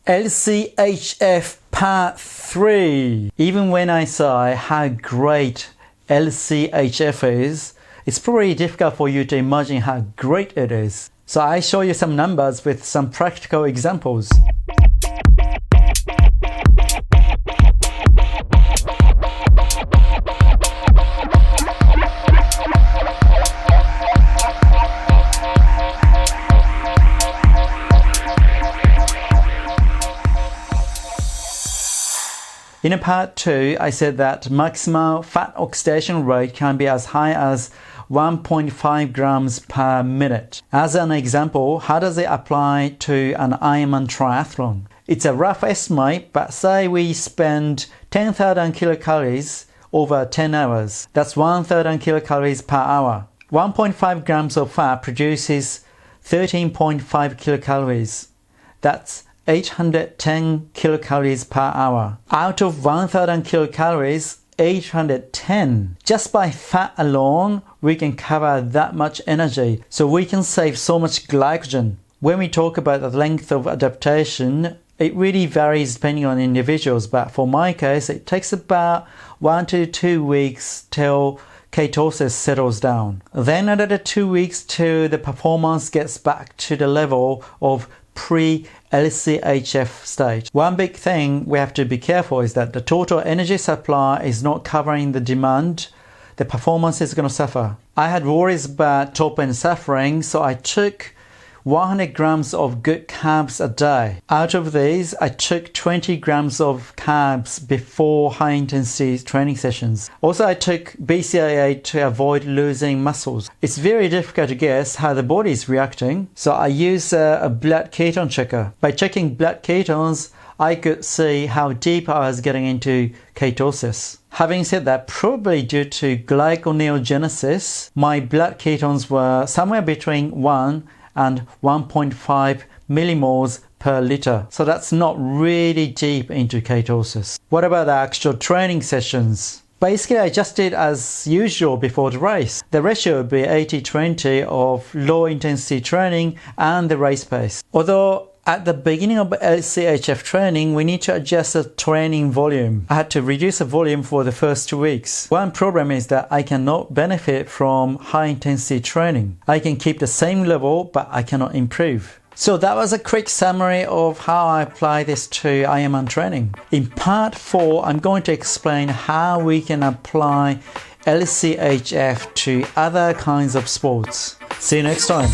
LCHF Part 3. Even when I say how great LCHF is, it's pretty difficult for you to imagine how great it is. So I show you some numbers with some practical examples. In part 2, I said that maximal fat oxidation rate can be as high as 1.5 grams per minute. As an example, how does it apply to an Ironman triathlon? It's a rough estimate, but say we spend 10,000 kilocalories over 10 hours. That's 1,000 kilocalories per hour. 1.5 grams of fat produces 13.5 kilocalories. That's 810 kilocalories per hour. Out of 1000 kilocalories, 810. Just by fat alone, we can cover that much energy. So we can save so much glycogen. When we talk about the length of adaptation, it really varies depending on individuals. But for my case, it takes about 1 to 2 weeks till ketosis settles down. Then another 2 weeks till the performance gets back to the level of pre-LCHF state. One big thing we have to be careful is that the total energy supply is not covering the demand. The performance is going to suffer. I had worries about top end suffering, so I took 100 grams of good carbs a day. Out of these, I took 20 grams of carbs before high intensity training sessions. Also, I took BCAA to avoid losing muscles. It's very difficult to guess how the body is reacting, so I use a blood ketone checker. By checking blood ketones, I could see how deep I was getting into ketosis. Having said that, probably due to glyconeogenesis, my blood ketones were somewhere between 1 and 1.5 millimoles per liter. So that's not really deep into ketosis. What about the actual training sessions? Basically, I just did as usual before the race. The ratio would be 80-20 of low intensity training and the race pace. Although at the beginning of LCHF training, we need to adjust the training volume. I had to reduce the volume for the first 2 weeks. One problem is that I cannot benefit from high intensity training. I can keep the same level, but I cannot improve. So that was a quick summary of how I apply this to Ironman training. In part 4, I'm going to explain how we can apply LCHF to other kinds of sports. See you next time.